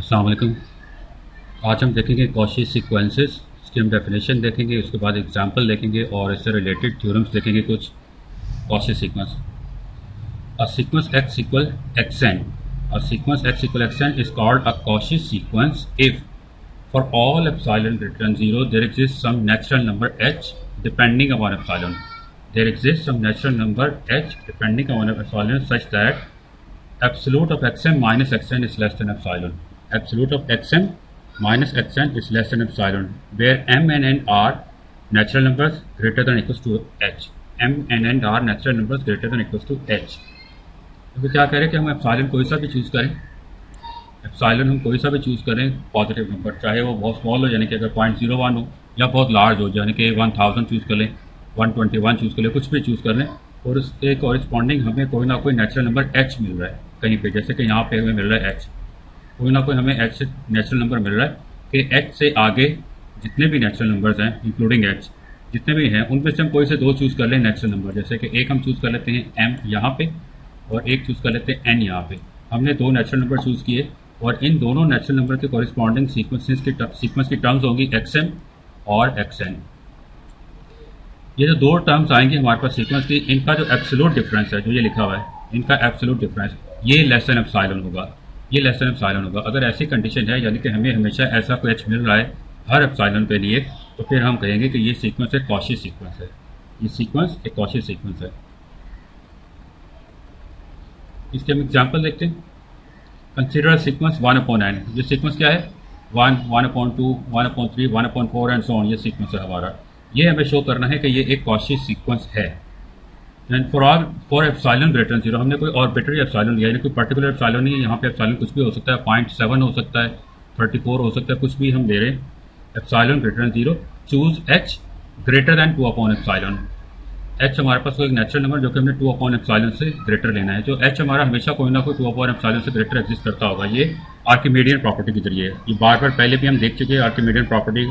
अस्सलाम वालेकुम। आज हम देखेंगे कॉची सीक्वेंसेस, इसकी हम डेफिनेशन देखेंगे, उसके बाद एग्जांपल देखेंगे और इससे रिलेटेड थ्योरम्स देखेंगे कुछ। Cauchy sequence, a sequence x equal xn, a sequence x equal xn is called a Cauchy sequence if for all epsilon greater than 0 there exists some natural number h depending upon epsilon. There exists some natural number h depending upon epsilon such that absolute of xm minus xn is less than epsilon. Absolute of xm minus xn is less than epsilon, where m and n are natural numbers greater than or equals to h. m and n are natural numbers greater than or equals to h. तो क्या कह रहे हैं कि हम epsilon कोई सा भी चूज़ करें, एप्सिलॉन हम कोई सा भी चूज़ करें पॉजिटिव नंबर, चाहे वो बहुत स्मॉल हो यानी कि अगर 0.01 हो या बहुत लार्ज हो यानी कि 1000 चूज़ कर लें, 121 चूज़ कर लें, कुछ भी चूज़ कर लें और उसके कॉरिस्पॉन्डिंग हमें कोई ना कोई नेचुरल नंबर h मिल रहा है कहीं पे, जैसे कि यहाँ पे हमें मिल रहा है h, कोई ना कोई हमें h नेचुरल नंबर मिल रहा है कि h से आगे जितने भी नेचुरल नंबर्स हैं इंक्लूडिंग h जितने भी हैं उनमें से हम कोई से दो चूज़ कर लें नेचुरल नंबर, जैसे कि एक हम चूज़ कर लेते हैं m यहाँ पे और एक चूज़ कर लेते हैं n यहाँ पे। हमने दो नेचुरल नंबर चूज़ किए और इन दोनों नेचुरल नंबर के कॉरिस्पॉन्डिंग सीक्वेंस की टर्म्स होंगी xm और xn। ये जो दो टर्म्स आएंगी हमारे पास सीक्वेंस की, इनका जो एब्सोल्यूट डिफरेंस है जो ये लिखा हुआ है, इनका एब्सोल्यूट डिफरेंस ये लेस देन एप्सिलॉन होगा, ये लेस देन एप्सिलॉन होगा। अगर ऐसी कंडीशन है यानी कि हमें हमेशा ऐसा कोई h मिल रहा है हर एप्सिलॉन के लिए, तो फिर हम कहेंगे कि ये सीक्वेंस एक कॉची सीक्वेंस है, ये सीक्वेंस एक कॉची सीक्वेंस है। इसके हम एग्जाम्पल देखते हैं। Consider sequence 1/n। ये सीक्वेंस क्या है? 1, 1/2, 1/3, 1/4 एंड सो ऑन। ये सीक्वेंस है हमारा, ये हमें शो करना है कि ये एक कॉची सीक्वेंस है। And for epsilon greater than 0 हमने कोई आर्बिट्रेरी एप्सिलॉन लिया, यानी कोई पर्टिकुलर एप्सिलॉन नहीं है, यहाँ पे एप्सिलॉन कुछ भी हो सकता है, 0.7 हो सकता है, 34 हो सकता है, कुछ भी हम ले रहे हैं। Epsilon greater than 0, choose h greater than 2/एप्सिलॉन। h हमारे पास कोई नेचुरल नंबर जो कि हमने 2/एप्सिलॉन से ग्रेटर लेना है, जो h हमारा हमेशा कोई ना कोई 2/एप्सिलॉन से ग्रेटर एग्जिस्ट करता होगा। ये आर्किमिडियन प्रॉपर्टी के जरिए, ये बार बार पहले भी हम देख चुके हैं आर्किमिडियन प्रॉपर्टी।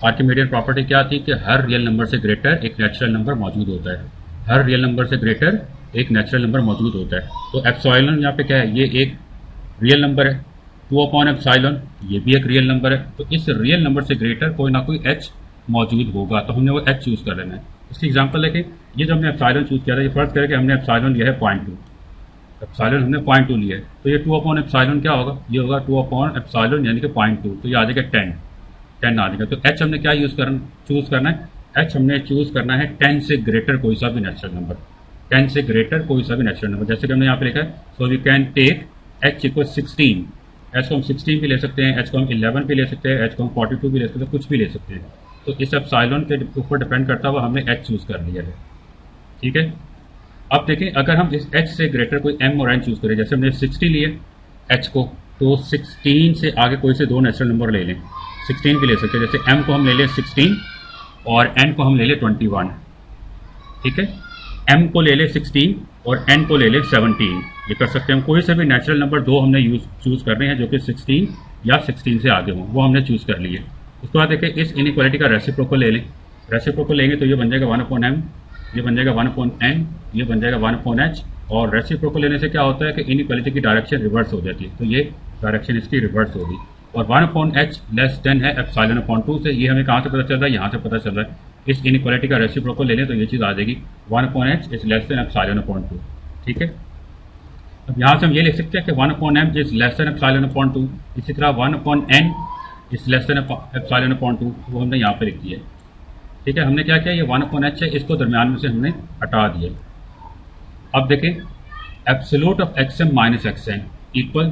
आर्किमिडियन प्रॉपर्टी क्या थी कि हर रियल नंबर से ग्रेटर एक नेचुरल नंबर मौजूद होता है, हर रियल नंबर से ग्रेटर एक नेचुरल नंबर मौजूद होता है। तो एप्सिलॉन यहाँ पे क्या है? ये एक रियल नंबर है। 2/एप्सिलॉन ये भी एक रियल नंबर है, तो इस रियल नंबर से ग्रेटर कोई ना कोई h मौजूद होगा, तो हमने वो h चूज कर लेना है। इसकी एग्जांपल देखें, ये जो हमने एप्सिलॉन चूज किया था, ये फर्ज करें कि हमने एप्सिलॉन लिया है 0.2, एप्सिलॉन हमने 0.2 लिया है, तो ये 2/एप्सिलॉन क्या होगा? ये होगा 2/एप्सिलॉन यानी कि 0.2, तो ये आ जाएगा 10 आ जाएगा। तो h हमने क्या चूज करना है? h हमने चूज करना है 10 से ग्रेटर कोई सा भी नेचुरल नंबर, 10 से ग्रेटर कोई सा भी नेचुरल नंबर, जैसे कि हमने यहाँ पे लिखा है। So we can take h equal 16, h को हम 16 भी ले सकते हैं, h को हम 11 भी ले सकते हैं, h को हम 42 भी ले सकते हैं, कुछ भी ले सकते हैं। तो इस एप्सिलॉन के ऊपर डिपेंड करता हुआ हमने h चूज कर लिया है, ठीक है। अब देखें, अगर हम इस h से ग्रेटर कोई m और n चूज करें, जैसे हमने 60 लिए h को, तो 16 से आगे कोई से दो नेचुरल नंबर ले लें, 16 भी ले सकते हैं, जैसे m को हम ले लें 16 और n को हम ले लें 21, ठीक है। m को ले लें 16 और n को ले लें 17, ये कर सकते हैं हम। कोई से भी नेचुरल नंबर दो हमने चूज करने हैं जो कि 16 या 16 से आगे हों, वो हमने चूज कर लिए। उसके बाद देखिए, इस इनइक्वालिटी का रेसिप्रोकल ले लें, रेसिप्रोकल लेंगे तो ये बन जाएगा 1/m, ये बन जाएगा 1/n, ये बन जाएगा 1/h। और रेसिप्रोकल लेने से क्या होता है कि इनइक्वालिटी की डायरेक्शन रिवर्स हो जाती है, तो ये डायरेक्शन इसकी रिवर्स होगी। और 1/h लेस देन है एप्सिलॉन/2 से, ये हमें कहाँ से पता चल रहा है? यहाँ से पता चल रहा है। इस इनइक्वालिटी का रेसिप्रोकल ले लें तो ये चीज़ आ जाएगी 1/h इज लेस देन एप्सिलॉन/2, ठीक है। अब यहाँ से हम ये लिख सकते हैं कि 1/m इज लेस देन एप्सिलॉन/2, इसी तरह 1/n इज लेस देन एप्सिलॉन/2, वो हमने यहाँ पे लिख दिया, ठीक है। हमने क्या किया? ये 1/h है, इसको दरमियान में से हमने हटा दिया। अब देखें, absolute of xm minus xn equal,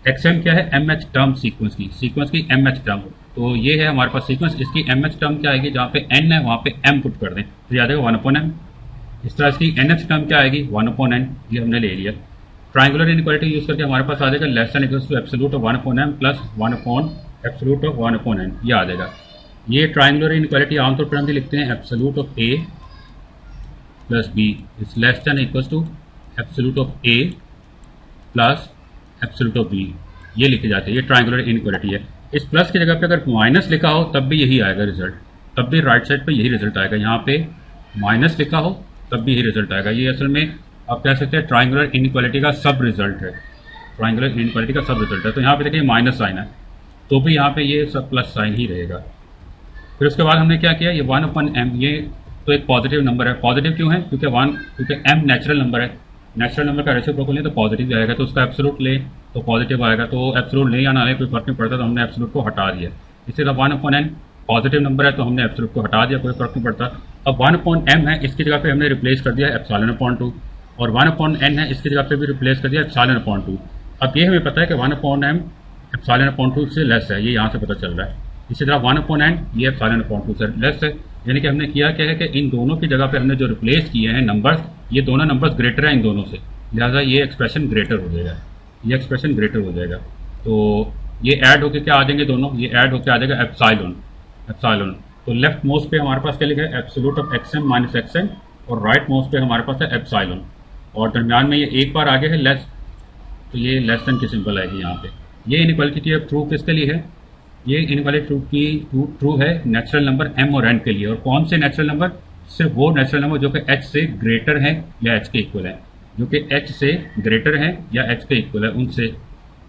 xm क्या है? mh टर्म सीक्वेंस की mh टर्म, तो ये है हमारे पास सीक्वेंस। इसकी mh टर्म क्या आएगी? जहाँ पे n है वहाँ पे m पुट कर दें तो याद है 1/m। इस तरह इसकी nh टर्म क्या आएगी? 1/n, ये हमने ले लिया। ट्राइंगुलर इनइक्वालिटी यूज करके हमारे पास आ जाएगा less than equals to absolute of 1/m plus 1/ absolute of 1/n, ये आ जाएगा। ये ट्राइंगुलर इनइक्वालिटी आमतौर पर हम भी लिखते हैं absolute of a plus b is less than equals to absolute of a plus absolute of b, ये लिखे जाते हैं। ये ट्राइंगुलर इनइक्वालिटी है। इस प्लस की जगह पे अगर माइनस लिखा हो तब भी यही आएगा रिजल्ट, तब भी राइट साइड पे यही रिजल्ट आएगा। यहाँ पे माइनस लिखा हो तब भी यही रिजल्ट आएगा। ये असल में आप कह सकते हैं ट्राइंगुलर इनइक्वालिटी का सब रिजल्ट है, ट्राइंगुलर इनइक्वालिटी का सब रिजल्ट है। तो यहाँ पे देखिए माइनस साइन है, तो भी यहाँ पे ये सब प्लस साइन ही रहेगा। फिर उसके बाद हमने क्या किया, ये 1/m, ये तो एक पॉजिटिव नंबर है। पॉजिटिव क्यों है? क्योंकि m नेचुरल नंबर है, नेचुरल नंबर का रेसिप्रोकल लें तो पॉजिटिव आएगा, तो उसका एब्सोल्यूट ले तो पॉजिटिव आएगा। तो एब्सोल्यूट ले या ना ले कोई फर्क नहीं पड़ता, तो हमने एब्सोल्यूट को हटा दिया। इसी तरह 1/n पॉजिटिव नंबर है, तो हमने एब्सोल्यूट को हटा दिया, कोई फर्क नहीं पड़ता। अब 1/m है, इसकी जगह पे हमने रिप्लेस कर दिया एप्सिलॉन/2, और 1/n है, इसकी जगह पे भी रिप्लेस कर दिया एप्सिलॉन/2। अब ये हमें पता है कि 1/m एप्सिलॉन/2 से लेस है, ये यहाँ से पता चल रहा है। इसी तरह 1/n ये एप्सिलॉन/2 से लेस है, यानी कि हमने किया क्या है कि इन दोनों की जगह पे हमने जो रिप्लेस किए हैं नंबर्स, ये दोनों नंबर्स ग्रेटर हैं इन दोनों से, लिहाजा ये एक्सप्रेशन ग्रेटर हो जाएगा, ये एक्सप्रेशन ग्रेटर हो जाएगा। तो ये ऐड होकर क्या आ जाएंगे दोनों, ये ऐड होकर आ जाएगा एप्सिलॉन। तो लेफ्ट मोस्ट पे हमारे पास क्या लिखा है, absolute of xm minus xn, और राइट मोस्ट पे हमारे पास है एप्सिलॉन, और दरमियान में ये एक बार आगे है लेस, तो ये लेस देन की सिंबल आएगी यहाँ पे। ये इनइक्वालिटी अब ट्रू किसके लिए है, ये इनइक्वालिटी ट्रू है नेचुरल नंबर m और n के लिए। और कौन से नेचुरल नंबर? सिर्फ वो नेचुरल नंबर जो कि h से ग्रेटर है या h के इक्वल है, जो कि h से ग्रेटर है या h के इक्वल है उनसे,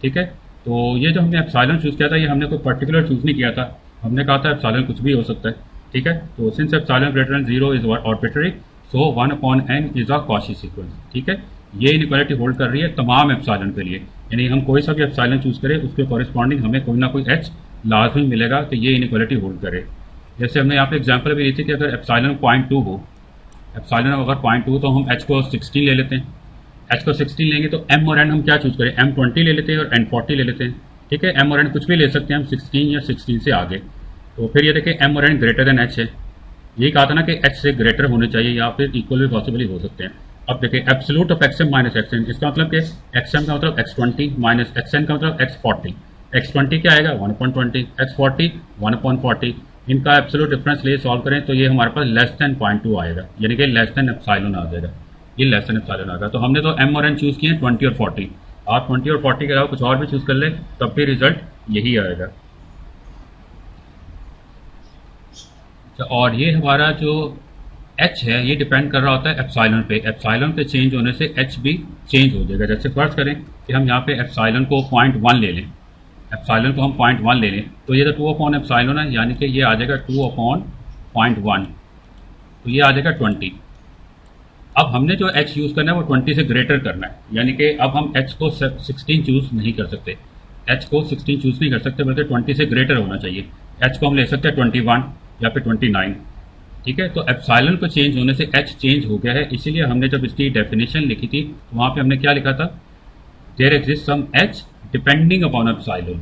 ठीक है। तो ये जो हमने एप्सिलॉन चूज किया था, ये हमने कोई पर्टिकुलर चूज नहीं किया था, हमने कहा था एप्सिलॉन कुछ भी हो सकता है, ठीक है। तो since epsilon greater than 0 is arbitrary, so 1/n is a Cauchy sequence, ठीक है। ये इनइक्वालिटी होल्ड कर रही है तमाम एप्सिलॉन के लिए, यानी हम कोई सा भी एप्सिलॉन चूज करें उसके कॉरेस्पॉन्डिंग हमें कोई ना कोई h लाजमी मिलेगा कि ये इनइक्वालिटी होल्ड करे। जैसे हमने यहाँ पे एग्जांपल भी दी थी कि अगर एप्सिलॉन 0.2 हो, एप्सिलॉन अगर 0.2 तो हम h को 16 ले लेते हैं, h को 16 लेंगे तो m और n हम क्या चूज करें, m 20 ले लेते हैं और n 40 ले लेते हैं, ठीक है। m और n कुछ भी ले सकते हैं हम, 16 या 16 से आगे। तो फिर ये देखें m और n ग्रेटर देन h है, यही कहा था ना कि h से ग्रेटर होने चाहिए या फिर इक्वल भी पॉसिबली हो सकते हैं। अब देखिए absolute of xm minus xn, इसका मतलब क्या है, xm का मतलब x20 माइनस xn का मतलब x40, x20 क्या आएगा 1/20, x40 1/40, इनका एब्सोल्यूट डिफरेंस ले सॉल्व करें तो ये हमारे पास लेस देन 0.2 आएगा, यानी कि लेस देन एप्सिलॉन आ जाएगा, ये लेस देन एप्सिलॉन आएगा। तो हमने तो m और n चूज किए हैं 20 और 40, आप 20 और 40 के अलावा कुछ और भी चूज कर ले तब भी रिजल्ट यही आएगा। और ये हमारा जो h है ये डिपेंड कर रहा होता है एप्सिलॉन पे, एप्सिलॉन पे चेंज होने से h भी चेंज हो जाएगा। जैसे फर्ज करें कि हम यहाँ पे एप्सिलॉन को 0.1 ले लें, एप्सिलॉन को हम 0.1 ले लें तो ये तो 2/एप्सिलॉन है, यानी कि ये आ जाएगा 2/0.1, तो ये आ जाएगा 20। अब हमने जो h यूज करना है वो 20 से ग्रेटर करना है, यानी कि अब हम h को 16 चूज नहीं कर सकते, h को 16 चूज नहीं कर सकते बल्कि 20 से ग्रेटर होना चाहिए। h को हम ले सकते हैं 21 या फिर 29, ठीक है। तो एप्सिलॉन को चेंज होने से h चेंज हो गया है, इसीलिए हमने जब इसकी डेफिनेशन लिखी थी तो वहां पे हमने क्या लिखा था, there exist some h depending upon epsilon.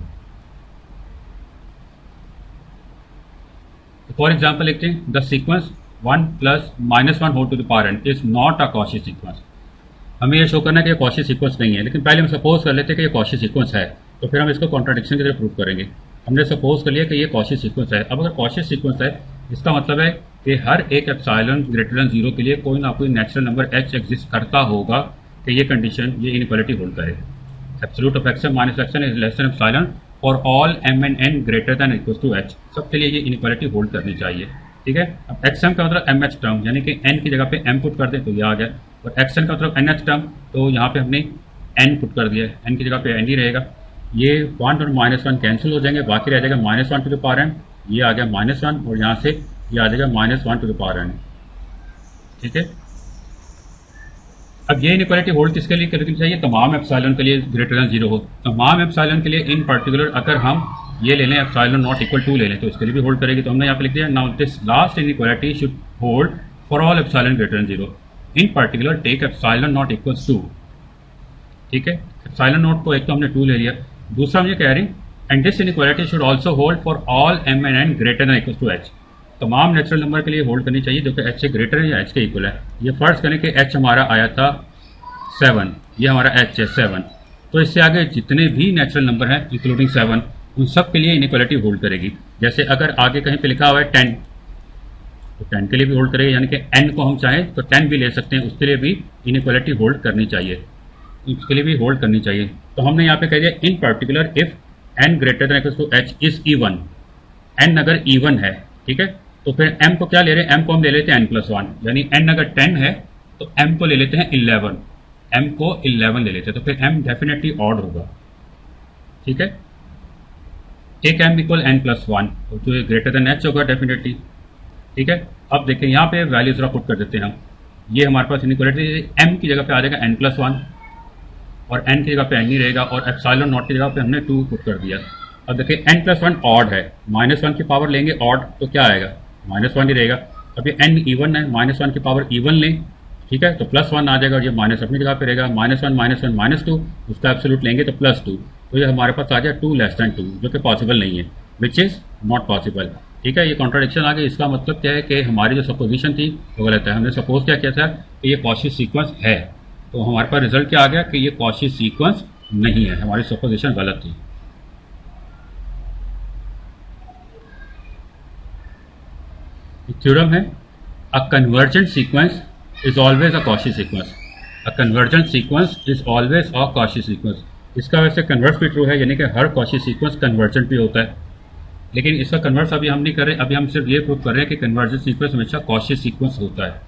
For example लिखते हैं the sequence 1 + -1 whole to the power n is not a Cauchy sequence. हमें ये शो करना है कि ये कॉची सीक्वेंस नहीं है, लेकिन पहले हम सपोज कर लेते हैं कि ये कॉची सीक्वेंस है, तो फिर हम इसको कॉन्ट्राडिक्शन की तरह प्रूव करेंगे। हमने सपोज कर लिया कि ये कॉची सीक्वेंस है। अब अगर कॉची सीक्वेंस है इसका मतलब है कि हर एक एप्सिलॉन ग्रेटर देन 0 के लिए कोई ना कोई नेचुरल नंबर h एग्जिस्ट करता होगा कि ये कंडीशन, ये इनइक्वालिटी होल्ड करे। Absolute of xm minus xn is less than epsilon for all m and n greater than equal to h, सबके लिए ये इनइक्वालिटी होल्ड करनी चाहिए, ठीक है। अब xm का मतलब mth टर्म, यानी कि n की जगह पे m पुट कर दें तो ये आ गया, और xn का मतलब nth टर्म, तो यहाँ पे हमने n पुट कर दिया, n की जगह पे n ही रहेगा। ये 1 और -1 कैंसिल हो जाएंगे, बाकी रह जाएगा -1 टू द पावर n, ये आ गया -1 और यहाँ से ये आ जाएगा -1 टू द पावर n, ठीक है। अब ये इनइक्वालिटी होल्ड किसके लिए करनी चाहिए, तमाम एप्सिलॉन के लिए ग्रेटर देन 0 हो, तमाम एप्सिलॉन के लिए इन पर्टिकुलर अगर हम ये ले लें एप्सिलॉन नॉट इक्वल टू ले लें तो इसके लिए भी होल्ड करेगी। तो हमने यहाँ पे लिख दिया now this last inequality should hold for all epsilon greater than 0, in particular take epsilon not equals to, ठीक है। एप्सिलॉन नॉट को एक तो हमने 2 ले लिया, दूसरा हम ये कह रहे हैं and this inequality should also hold for all m and n greater than equals to h, तमाम नेचुरल नंबर के लिए होल्ड करनी चाहिए जो कि h से ग्रेटर है या h के इक्वल है। ये फर्ज करें कि h हमारा आया था 7, ये हमारा h है 7, तो इससे आगे जितने भी नेचुरल नंबर हैं इंक्लूडिंग 7 उन सब के लिए इनइक्वालिटी होल्ड करेगी। जैसे अगर आगे कहीं पे लिखा हुआ है 10 तो 10 के लिए भी होल्ड करेगी, यानी कि n को हम चाहें तो 10 भी ले सकते हैं, उसके लिए भी इनइक्वालिटी होल्ड करनी चाहिए, उसके लिए भी होल्ड करनी चाहिए। तो हमने यहाँ पे कह दिया in particular if n greater than equals to h is even, n अगर इवन है, ठीक है, तो फिर m को क्या ले रहे हैं, m को हम ले लेते हैं n+1, यानी n अगर 10 है तो m को ले लेते हैं 11, m को 11 ले लेते हैं, तो फिर m डेफिनेटली ऑड होगा। ठीक है, एक m equal n plus one, जो ग्रेटर देन h होगा डेफिनेटली। ठीक है, अब देखिए यहाँ पे वैल्यू जरा पुट कर देते हैं हम। ये हमारे पास इनइक्वालिटी m की जगह पे आ जाएगा n प्लस वन, और n की जगह पे n ही रहेगा, और एप्सिलॉन नॉट की जगह पे हमने 2 पुट कर दिया। अब देखिए n प्लस वन ऑड है, -1 की पावर लेंगे ऑड तो क्या आएगा, -1 ही रहेगा। अब ये n इवन है, -1 की पावर इवन लें, ठीक है, तो +1 आ जाएगा, और ये माइनस अपनी जगह पे रहेगा, -1 -1 -2, उसका एब्सोल्यूट लेंगे तो +2, तो ये हमारे पास आ जाए 2 लेस देन 2, जो कि पॉसिबल नहीं है, विच इज़ नॉट पॉसिबल। ठीक है, ये कॉन्ट्राडिक्शन आ गई। इसका मतलब क्या है कि हमारी जो सपोजिशन थी वो गलत है। हमने सपोज क्या किया था कि ये कॉची सीक्वेंस है, तो हमारे पास रिजल्ट क्या आ गया कि ये कॉची सीक्वेंस नहीं है, हमारी सपोजिशन गलत थी। थ्योरम है, a convergent sequence is always a Cauchy sequence. A convergent sequence is always a Cauchy sequence. इसका वैसे कन्वर्स भी ट्रू है, यानी कि हर कॉची सीक्वेंस कन्वर्जेंट भी होता है, लेकिन इसका कन्वर्स अभी हम नहीं कर रहे। अभी हम सिर्फ ये प्रूव कर रहे हैं कि कन्वर्जेंट सीक्वेंस हमेशा कॉची सीक्वेंस होता है।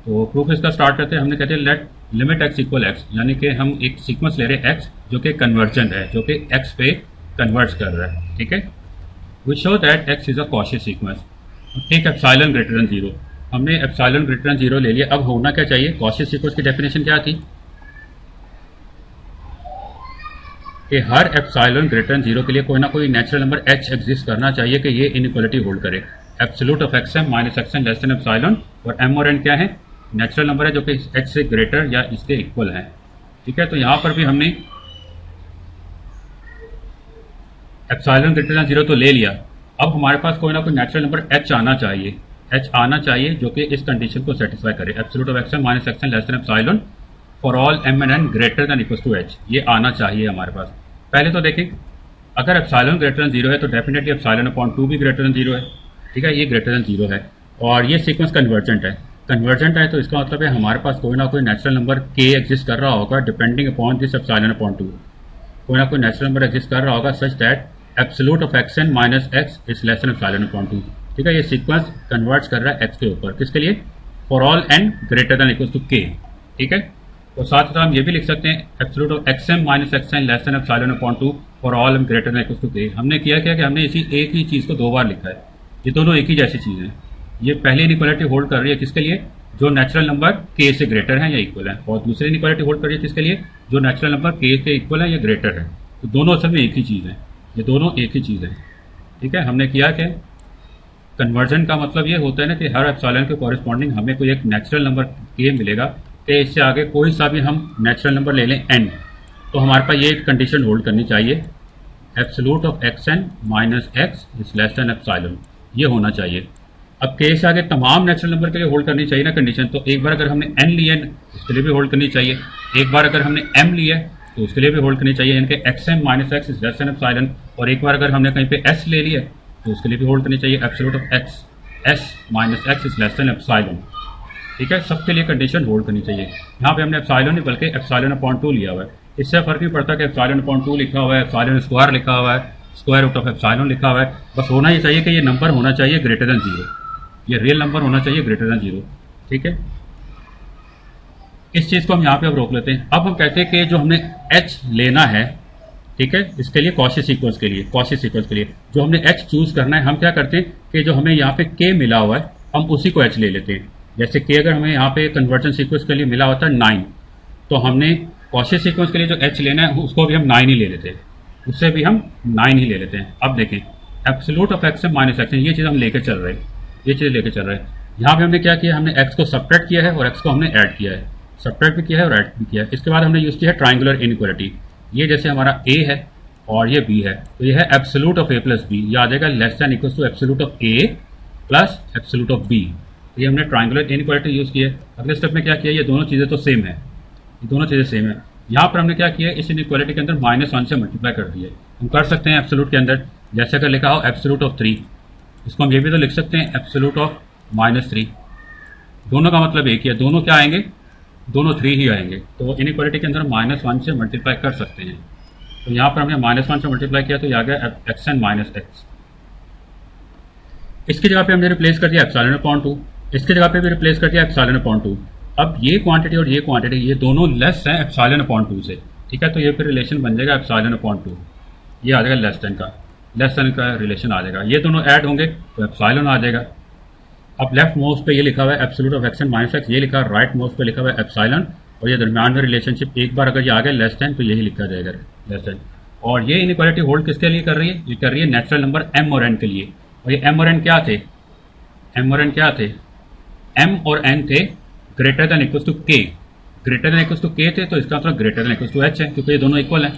तो प्रूफ इसका स्टार्ट करते हैं। हमने कहते हैं let limit x equal x, यानी कि हम एक सीक्वेंस ले रहे हैं x जो कि कन्वर्जेंट है, जो कि x पे कन्वर्ट कर रहा है। ठीक है, we show that x is a Cauchy sequence. Take epsilon greater than 0, हमने एप्सिलॉन ग्रेटर देन 0 ले लिया। अब होना क्या चाहिए, कॉची सीक्वेंस की डेफिनेशन क्या थी कि हर एप्सिलॉन ग्रेटर देन 0 के लिए कोई ना कोई नेचुरल नंबर h एग्जिस्ट करना चाहिए कि ये इनइक्वालिटी होल्ड करे। Absolute of xm minus xn less than epsilon, और m और n क्या है, नेचुरल नंबर है जो कि h से ग्रेटर या इसके इक्वल है। ठीक है, तो यहां पर भी हमने एप्सिलॉन ग्रेटर देन 0 तो ले लिया। अब हमारे पास कोई ना कोई नेचुरल नंबर h आना चाहिए, h आना चाहिए जो कि इस कंडीशन को सेटिस्फाई करे। Absolute of xm minus xn less than epsilon for all m and n greater than equal to h, ये आना चाहिए हमारे पास। पहले तो देखें, अगर एप्सिलॉन ग्रेटर देन 0 है तो डेफिनेटली एप्सिलॉन अपॉन 2 भी ग्रेटर देन 0 है। ठीक है, ये ग्रेटर देन 0 है, और ये सीक्वेंस कन्वर्जेंट है। कन्वर्जेंट है तो इसका मतलब है हमारे पास कोई ना कोई नेचुरल नंबर k एग्जिस्ट कर रहा होगा depending upon this epsilon upon 2। कोई ना कोई नेचुरल नंबर एग्जिस्ट कर रहा होगा सच that absolute of xn minus x is less than epsilon upon 2। ठीक है, ये सीक्वेंस कन्वर्ट कर रहा है x के ऊपर, किसके लिए, for all n greater than equal to k। ठीक है, तो साथ ही हम ये भी लिख सकते हैं absolute of xm minus xn less than epsilon upon 2 for all m greater than equal to k। हमने किया क्या कि हमने इसी एक ही चीज को 2 बार लिखा है, ये दोनों एक ही जैसी चीज है। ये पहली इनइक्वालिटी होल्ड कर रही है किसके लिए, जो नेचुरल नंबर k से ग्रेटर है या इक्वल है, और दूसरी इनइक्वालिटी होल्ड कर रही है किसके लिए, जो नेचुरल नंबर k के इक्वल है या ग्रेटर है। तो दोनों असल में एक ही चीज है, ये दोनों एक ही चीज है। ठीक है, हमने किया कि कन्वर्जन का मतलब ये होता है ना कि हर एप्सिलॉन के कॉरेस्पॉन्डिंग हमें कोई एक नेचुरल नंबर k मिलेगा कि इससे आगे कोई सा भी हम नेचुरल नंबर ले लें n, तो हमारे पास ये एक कंडीशन होल्ड करनी चाहिए, absolute of xn minus x is less than epsilon, ये होना चाहिए। अब k से आगे तमाम नेचुरल नंबर के लिए होल्ड करनी चाहिए ना कंडीशन, तो एक बार अगर हमने n लिया उसके लिए भी होल्ड करनी चाहिए, एक बार अगर हमने m लिया तो उसके लिए भी होल्ड करनी चाहिए, यानी कि xm minus x is less than epsilon, और एक बार अगर हमने कहीं पे s ले लिया तो उसके लिए भी होल्ड करनी चाहिए, absolute of s minus x is less than epsilon. ठीक है, सबके लिए कंडीशन होल्ड करनी चाहिए। यहाँ पे हमने एप्सिलॉन नहीं बल्कि एप्सिलॉन अपॉन 2 लिया हुआ है, इससे फर्क नहीं पड़ता कि एप्सिलॉन अपॉन 2 लिखा हुआ है, एप्सिलॉन स्क्वायर लिखा हुआ है, स्क्वायर रूट ऑफ एप्सिलॉन लिखा हुआ है, बस होना ही चाहिए कि ये नंबर होना चाहिए ग्रेटर देन 0, ये रियल नंबर होना चाहिए ग्रेटर देन 0। ठीक है, इस चीज को हम यहाँ पे अब रोक लेते हैं। अब हम कहते हैं कि जो हमने h लेना है, ठीक है, इसके लिए कॉची सीक्वेंस के लिए, कॉची सीक्वेंस के लिए जो हमने h चूज करना है, हम क्या करते हैं कि जो हमें यहाँ पे k मिला हुआ है हम उसी को h ले लेते हैं। जैसे k अगर हमें यहाँ पे कन्वर्जन सीक्वेंस के लिए मिला होता है 9, तो हमने कॉची सीक्वेंस के लिए जो h लेना है उसको भी हम 9 ही ले लेते हैं, उससे भी हम 9 ही ले लेते हैं। अब देखें absolute of xm minus xn, ये चीज हम लेकर चल रहे हैं, ये चीज लेकर चल रहे हैं। यहाँ पे हमने क्या किया, हमने x को सब्ट्रैक्ट किया है और x को हमने ऐड किया है, सब्ट्रैक्ट भी किया है और ऐड भी किया है। इसके बाद हमने यूज किया है ट्राइंगुलर इनइक्वालिटी, ये जैसे हमारा a है और ये b है, तो ये है absolute of a plus B, ये आ जाएगा less than equal to absolute of a plus absolute of b। ये हमने ट्राइंगुलर इनइक्वालिटी यूज की है। अगले स्टेप में क्या किया, ये दोनों चीजें तो सेम है, ये दोनों चीजें सेम है। यहाँ पर हमने क्या किया, इस इनइक्वालिटी के अंदर -1 से मल्टीप्लाई कर दिया। हम कर सकते हैं एब्सोल्यूट के अंदर, जैसे अगर लिखा हो एब्सोल्यूट ऑफ 3, इसको हम ये भी तो लिख सकते हैं एब्सोल्यूट ऑफ -3, दोनों का मतलब एक ही है, दोनों क्या आएंगे, दोनों 3 ही आएंगे। तो इनइक्वालिटी के अंदर -1 से मल्टीप्लाई कर सकते हैं। तो यहाँ पर हमने -1 से मल्टीप्लाई किया तो ये आ गया xn माइनस x। इसकी जगह पे हमने रिप्लेस कर दिया एप्सिलॉन अपॉन 2, इसकी जगह पे भी रिप्लेस कर दिया एप्सिलॉन अपॉन 2। अब ये क्वांटिटी और ये क्वांटिटी ये दोनों लेस हैं एप्सिलॉन अपॉन 2 से, ठीक है। तो ये फिर रिलेशन बन जाएगा एप्सिलॉन अपॉन 2, ये आ जाएगा लेस देन का रिलेशन आ जाएगा। ये दोनों ऐड होंगे तो एप्सिलॉन आ जाएगा। अब लेफ्ट मोस्ट पे ये लिखा हुआ है absolute of X N minus X, ये लिखा है राइट मोस्ट पे लिखा हुआ है एप्सिलॉन, और ये दरमियान में रिलेशनशिप एक बार अगर ये आ गया लेस देन तो यही लिखा जाएगा लेस देन। और ये इनइक्वालिटी होल्ड किसके लिए कर रही है? ये कर रही है नेचुरल नंबर एम और एन के लिए। और ये एम और एन क्या थे? एम और एन क्या थे? एम और एन थे greater than equal to K, greater than equal to K थे, तो इसका मतलब greater than equal to H है, क्योंकि ये दोनों इक्वल हैं,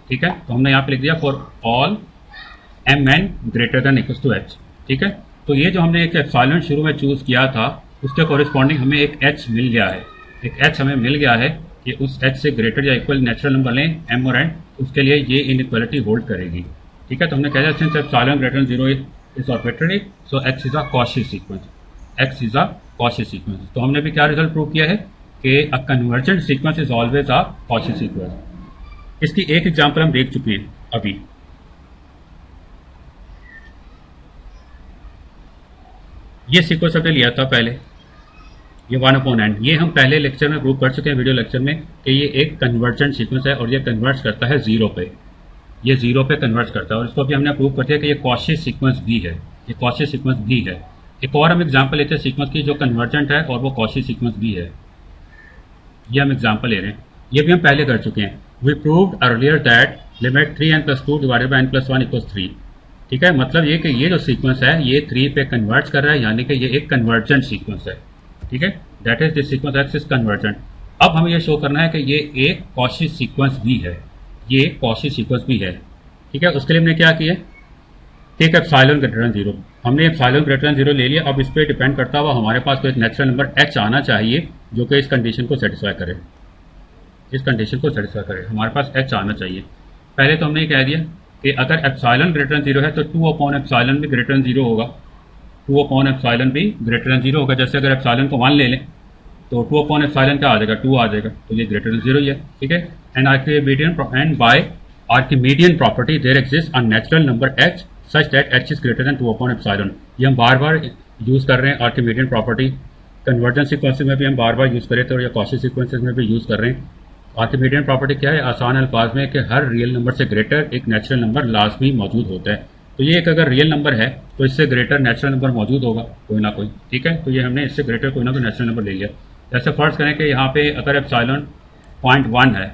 ठीक है। तो हमने यहाँ पे लिख दिया for all M N greater than equal to H, ठीक है। तो ये जो हमने एक एप्सिलॉन शुरू में चूज किया था उसके कॉरेस्पॉन्डिंग हमें एक एच मिल गया है, एक एच हमें मिल गया है कि उस एच से ग्रेटर या इक्वल नेचुरल नंबर लें एम और एन, उसके लिए ये इनइक्वालिटी होल्ड करेगी, ठीक है। तो हमने कह दिया since epsilon greater than 0 is arbitrary so x is a Cauchy sequence, x is a Cauchy sequence. तो हमने भी क्या रिजल्ट प्रूव किया है कि a convergent sequence is always a Cauchy sequence. इसकी एक एग्जांपल हम देख चुके हैं अभी। ये सीक्वेंस हमने लिया था पहले, ये 1/n, ये हम पहले लेक्चर में प्रूव कर चुके हैं वीडियो लेक्चर में कि ये एक कन्वर्जेंट सीक्वेंस है और ये कन्वर्ट करता है 0 पे, ये 0 पे कन्वर्ट करता है। और इसको भी हमने प्रूव कर दिया कि ये कॉची सीक्वेंस भी है, ये कॉची सीक्वेंस भी है। एक और हम एग्जांपल लेते हैं सीक्वेंस की जो कन्वर्जेंट है और वो कॉची सीक्वेंस भी है, ये हम एग्जांपल ले रहे हैं, ये भी हम पहले कर चुके हैं। We proved earlier that limit 3n+2 divided by n+1 equals 3, ठीक है। मतलब ये कि ये जो सीक्वेंस है ये 3 पे कन्वर्ट कर रहा है, यानी कि ये एक कन्वर्जेंट सीक्वेंस है, ठीक है। That is this sequence x is convergent. अब हमें ये शो करना है कि ये एक कॉची सीक्वेंस भी है, ये कॉची सीक्वेंस भी है, ठीक है। उसके लिए हमने क्या किया, टेक एप्सिलॉन ग्रेटर देन 0, हमने एप्सिलॉन ग्रेटर देन 0 ले लिया। अब इस पर डिपेंड करता हुआ हमारे पास तो एक नेचुरल नंबर h आना चाहिए जो कि इस कंडीशन को सेटिस्फाई करे, इस कंडीशन को सेटिस्फाई करे, हमारे पास h आना चाहिए। पहले तो हमने ये कह दिया कि अगर एप्सिलॉन ग्रेटर देन 0 है तो 2/एप्सिलॉन भी ग्रेटर देन 0 होगा, 2/एप्सिलॉन भी ग्रेटर देन 0 होगा। जैसे अगर एप्सिलॉन को 1 ले लें तो 2/एप्सिलॉन क्या आ जाएगा, 2 आ जाएगा, तो ये ग्रेटर देन 0 ही है, ठीक है। And by Archimedean property there exist a natural number h such that h is greater than 2/एप्सिलॉन। ये हम बार बार यूज कर रहे हैं आर्किमीडियन प्रॉपर्टी, कन्वर्जेंट सीक्वेंसेस में भी हम बार बार यूज कर रहे थे और या कॉची सीक्वेंसेस में भी यूज कर रहे हैं। आर्किमीडियन प्रॉपर्टी क्या है, आसान अल्फाज में कि हर रियल नंबर से ग्रेटर एक नेचुरल नंबर लाजमी मौजूद होता है। तो ये एक अगर रियल नंबर है तो इससे ग्रेटर नेचुरल नंबर मौजूद होगा कोई ना कोई, ठीक है। तो ये हमने इससे ग्रेटर कोई ना कोई नेचुरल नंबर ले लिया। जैसे फर्ज करें कि यहाँ पे अगर एप्सिलॉन 0.1 है,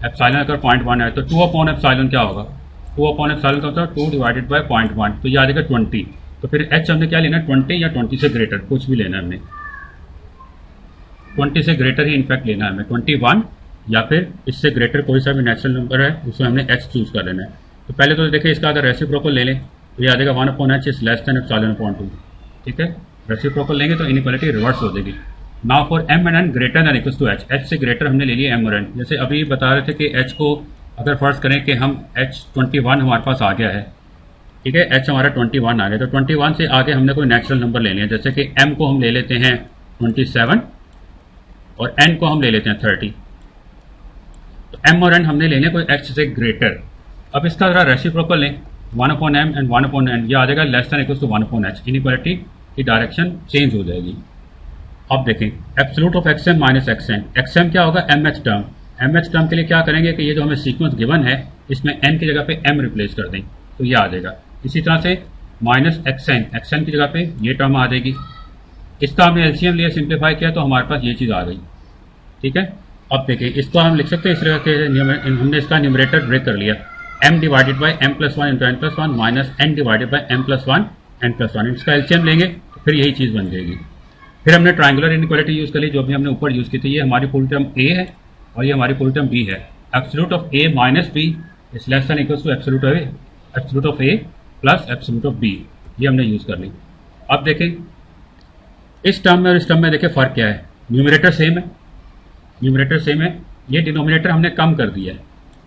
एप्सिलॉन अगर 0.1 है तो 2/एप्सिलॉन क्या होगा, 2/एप्सिलॉन का मतलब 2 डिवाइडेड बाय 0.1, तो ये आ जाएगा 20। तो फिर h हमने क्या लेना है, 20 या 20 से ग्रेटर, कुछ भी लेना है हमने, 20 से ग्रेटर ही इनफैक्ट लेना है हमें, 21 या फिर इससे ग्रेटर कोई सा भी नेचुरल नंबर है उसमें हमने h चूज कर लेना है। तो पहले तो देखिए इसका अगर रेसिप्रोकल ले लें तो ये आ जाएगा 1/h is less than epsilon upon 2, ठीक है। रेसिप्रोकल लेंगे तो इनइक्वालिटी रिवर्स हो जाएगी। Now for m and n greater than equals to h, h से ग्रेटर हमने ले लिया m और n। जैसे अभी बता रहे थे कि h को अगर फर्ज करें कि हम h21 हमारे पास आ गया है, ठीक है, h हमारा 21 आ गया, तो 21 से आगे हमने कोई नेचुरल नंबर ले लिया। जैसे कि m को हम ले लेते हैं 27 और n को हम ले लेते हैं 30, तो m और n हमने लेने कोई h से ग्रेटर। अब इसका जरा रेसिप्रोकल लें 1/m एंड 1/n, ये आ जाएगा less than equals to 1/h, inequality की डायरेक्शन चेंज हो जाएगी। अब देखें absolute of xm minus xn, xm क्या होगा, mh टर्म, mh टर्म के लिए क्या करेंगे कि ये जो हमें सीक्वेंस गिवन है इसमें n की जगह पे m रिप्लेस कर दें तो ये आ जाएगा। इसी तरह से माइनस xn, xn की जगह पे ये टर्म आ जाएगी। इसका हमने एलसीएम लिया, सिंप्लीफाई किया तो हमारे पास ये चीज़ आ गई, ठीक है। अब देखिए इसको हम लिख सकते हैं इस तरह के, हमने इसका न्यूमरेटर ब्रेक कर लिया, m divided by m+1 into n+1 minus n divided by m+1 n+1, इसका एलसीएम लेंगे तो फिर यही चीज़ बन जाएगी। फिर हमने ट्रायंगुलर इनइक्वालिटी यूज कर ली जो भी हमने ऊपर यूज की थी, ये हमारी फुल टर्म a है और ये हमारी फुल टर्म b है। Absolute of a minus b is less than equals to absolute of a plus absolute of b, ये हमने यूज कर ली। अब देखें इस टर्म में और इस टर्म में देखें फर्क क्या है, न्यूमरेटर सेम है, न्यूमरेटर सेम है, ये डिनोमिनेटर हमने कम कर दिया है,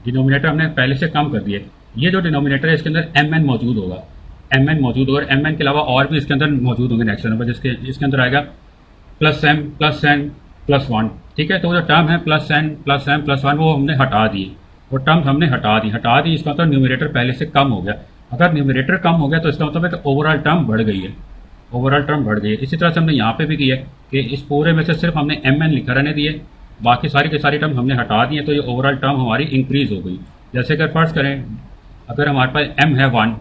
डिनोमिनेटर हमने पहले से कम कर दिया है। ये जो डिनोमिनेटर है इसके अंदर mn मौजूद होगा, mn मौजूद होगा, mn के अलावा और भी इसके अंदर मौजूद होंगे नेचुरल नंबर, जिसके इसके अंदर आएगा +m+n+1, ठीक है। तो वो जो टर्म है +n+m+1 वो हमने हटा दिए, वो टर्म हमने हटा दी, इसका मतलब न्यूमरेटर पहले से कम हो गया। अगर न्यूमरेटर कम हो गया तो इसका मतलब है कि ओवरऑल टर्म बढ़ गई है, ओवरऑल टर्म बढ़ गई है। इसी तरह से हमने यहाँ पे भी किया कि इस पूरे में से सिर्फ हमने एम एन लिखा रहने दिए, बाकी सारी की सारी टर्म हमने हटा दी है, तो ये ओवरऑल टर्म हमारी इंक्रीज हो गई। जैसे अगर फर्ज करें, अगर हमारे पास एम है 1,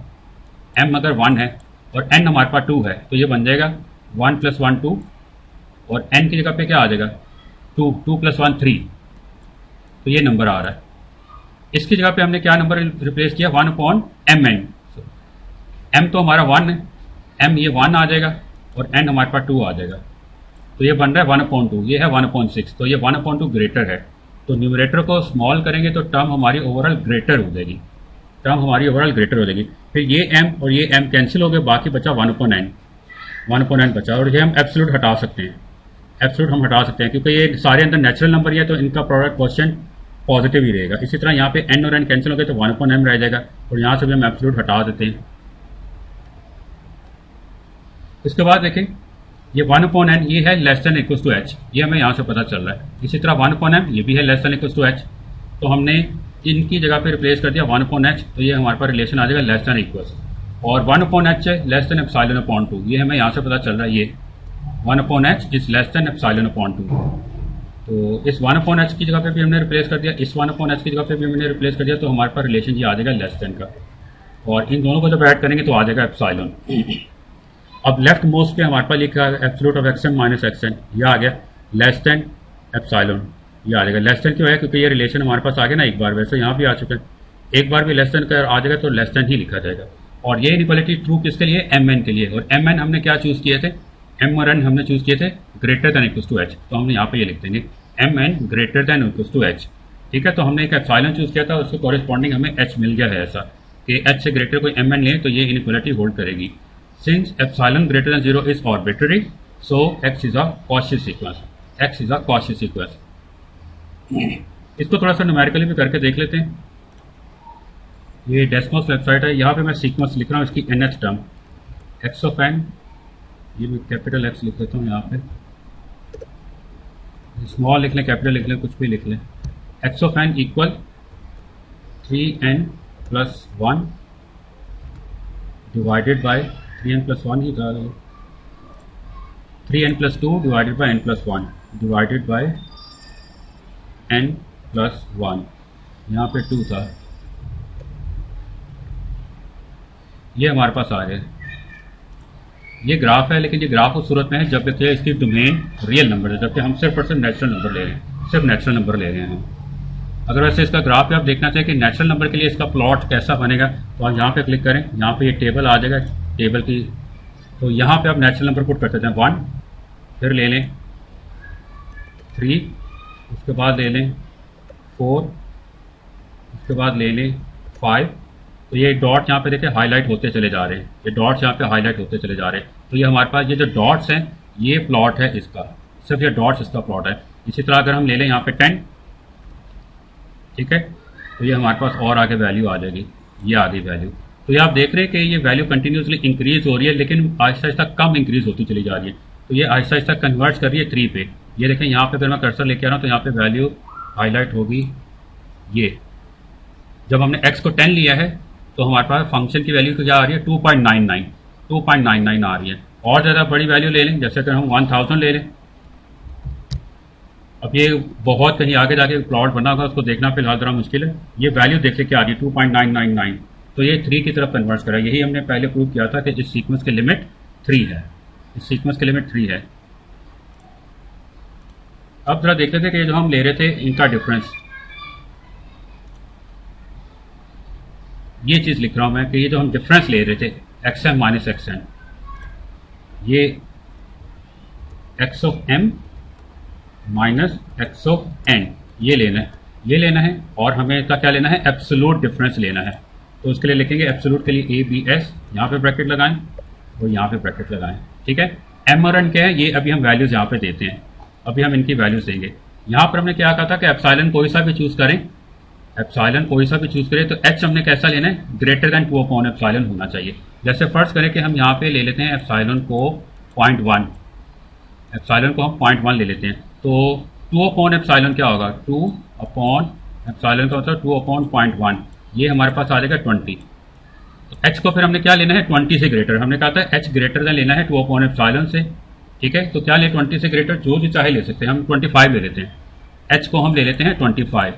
एम अगर 1 है और एन हमारे पास 2 है, तो ये बन जाएगा 1 + 1 2, और एन की जगह पे क्या आ जाएगा 2, 2 + 1 3, तो ये नंबर आ रहा है। इसकी जगह पे हमने क्या नंबर रिप्लेस किया, 1/mn। m तो हमारा 1 है, m ये 1 आ जाएगा और n हमारे पास 2 आ जाएगा, तो ये बन रहा है 1/2, ये है 1/6, तो ये 1/2 ग्रेटर है। तो न्यूमरेटर को स्मॉल करेंगे तो टर्म हमारी ओवरऑल ग्रेटर हो जाएगी, टर्म हमारी ओवरऑल ग्रेटर हो जाएगी। फिर ये m और ये m कैंसिल हो गए, बाकी बचा 1/n बचा, और ये हम एब्सोल्यूट हटा सकते हैं, एब्सोल्यूट हम हटा सकते हैं क्योंकि ये सारे अंदर नेचुरल नंबर ही है, तो इनका प्रोडक्ट क्वेश्चन पॉजिटिव ही रहेगा। इसी तरह यहाँ पे n और n कैंसिल हो गए तो 1/m रह जाएगा, और यहाँ से भी हम एब्सोल्यूट हटा देते हैं। इसके बाद देखें, ये 1/n ये है less than equal to h, ये हमें यहाँ से पता चल रहा है। इसी तरह 1/m ये भी है less than equal to h, तो हमने इनकी जगह पे रिप्लेस कर दिया 1/h, तो ये हमारे पास रिलेशन आ जाएगा लेस देन इक्वल, और 1/h है लेस देन ε/2, ये हमें यहाँ से पता चल रहा है, ये 1/h इज लेस देन ε/2। तो इस 1/h की जगह पे भी हमने रिप्लेस कर दिया, इस 1/h की जगह पे भी हमने रिप्लेस कर दिया, तो हमारे पास रिलेशन ये आ जाएगा लेस देन का, और इन दोनों को जब ऐड करेंगे तो आ जाएगा एप्सिलॉन। अब लेफ्ट मोस्ट पे हमारे पास लिखा है absolute of xm minus xn, यह आ गया लेस देन एप्सिलॉन, ये आ जाएगा। लेस देन क्यों है, क्योंकि ये रिलेशन हमारे पास आ गया ना एक बार, वैसे यहाँ भी आ चुका है, एक बार भी लेस देन का आ जाएगा तो लेस देन ही लिखा जाएगा। और ये इनइक्वालिटी ट्रू किसके लिए, mn के लिए, और mn हमने क्या चूज किए थे, m और n हमने चूज किए थे greater than equal to h, तो हमने यहाँ पे ये लिख देंगे mn greater than equal to h, ठीक है। तो हमने एक एप्सिलॉन चूज किया था, उसके कॉरेस्पॉन्डिंग हमें h मिल गया है, ऐसा कि h से ग्रेटर कोई mn ले तो ये इनइक्वालिटी होल्ड करेगी। Since epsilon greater than 0 is arbitrary, so x is a Cauchy sequence. x is a Cauchy sequence. इसको थोड़ा सा न्यूमेरिकली भी करके देख लेते हैं। ये डेस्मोस वेबसाइट है, यहाँ पे मैं सीक्वेंस लिख रहा हूँ इसकी nth term x of n, ये मैं कैपिटल X लिख देता हूँ, यहाँ पे स्मॉल लिख लें, कैपिटल लिख लें, कुछ भी लिख लें। x of n equal 3n + 1 divided by 3n + 1 ही था, 3n + 2 divided by n + 1 divided by n + 1, यहाँ पे 2 था, ये हमारे पास आ गया। ये ग्राफ है, लेकिन ये ग्राफ उस सूरत में है जब देखिए इसकी डोमेन रियल नंबर है, जबकि हम सिर्फ नेचुरल नंबर ले रहे हैं, सिर्फ नेचुरल नंबर ले रहे हैं हम। अगर वैसे इसका ग्राफ पे आप देखना चाहें कि नेचुरल नंबर के लिए इसका प्लॉट कैसा बनेगा, तो आप यहाँ पे क्लिक करें, यहाँ पे ये टेबल आ जाएगा, टेबल की, तो यहाँ पे आप नेचुरल नंबर पुट कर सकते हैं 1, फिर ले लें 3, उसके बाद ले लें 4, उसके बाद ले लें 5, तो ये डॉट यहाँ पे देखिए हाईलाइट होते चले जा रहे हैं, ये डॉट्स यहाँ पे हाईलाइट होते चले जा रहे हैं, तो ये हमारे पास ये जो डॉट्स हैं ये प्लॉट है इसका, सिर्फ ये डॉट्स इसका प्लॉट है। इसी तरह अगर हम ले लें यहाँ पे 10, ठीक है, तो ये हमारे पास और आगे वैल्यू आ जाएगी, ये आ गई वैल्यू। तो ये आप देख रहे हैं कि ये वैल्यू कंटिन्यूसली इंक्रीज हो रही है, लेकिन आहिस्ता आहिस्ता कम इंक्रीज होती चली जा रही है, तो ये आहिस्ता आहिस्ता कन्वर्ट कर रही है 3 पे। ये देखें यहाँ पे, अगर मैं कर्सर लेके आ रहा हूँ तो यहाँ पे वैल्यू हाईलाइट होगी, ये जब हमने x को 10 लिया है तो हमारे पास फंक्शन की वैल्यू क्या आ रही है, 2.99 आ रही है। और ज़्यादा बड़ी वैल्यू ले लें, जैसे अगर हम 1000 ले लें, अब ये बहुत कहीं आगे जाके प्लॉट बना होगा, उसको देखना फिलहाल जरा मुश्किल है। ये वैल्यू देखिए क्या आ रही है 2.999, तो ये 3 की तरफ कन्वर्ट करा। यही हमने पहले प्रूव किया था कि इस सीक्वेंस की लिमिट 3 है, इस सीक्वेंस की लिमिट 3 है। अब जरा देख लेते कि जो हम ले रहे थे इनका डिफरेंस, ये चीज़ लिख रहा हूं मैं कि ये जो हम डिफरेंस ले रहे थे xm माइनस xn, ये x of m minus x of n, ये लेना है, और हमें इसका क्या लेना है, एब्सोल्यूट डिफरेंस लेना है। तो उसके लिए लिखेंगे एब्सोल्यूट के लिए ABS, यहाँ पे ब्रैकेट लगाएं और यहाँ पे ब्रैकेट लगाएं, ठीक है। m और n क्या है, ये अभी हम वैल्यूज यहाँ पे देते हैं, अभी हम इनकी वैल्यूज देंगे। यहाँ पर हमने क्या कहा था कि एप्सिलॉन कोई सा भी चूज करें, एप्सिलॉन कोई सा भी चूज करें, तो h हमने कैसा लेना है, ग्रेटर देन 2/एप्सिलॉन होना चाहिए। जैसे फर्स्ट करें कि हम यहाँ पे ले लेते हैं एप्सिलॉन को 0.1, एप्सिलॉन को हम 0.1 ले लेते हैं, तो 2/एप्सिलॉन क्या होगा, 2/एप्सिलॉन का मतलब 2/0.1, ये हमारे पास आ जाएगा 20, तो h को फिर हमने क्या लेना है 20 से ग्रेटर, हमने कहा था h ग्रेटर देन लेना है 2 अपॉन एप्सिलॉन से, ठीक है। तो क्या ले 20 से ग्रेटर, जो चाहे ले सकते हैं, हम 25 ले लेते हैं, h को हम ले लेते हैं 25,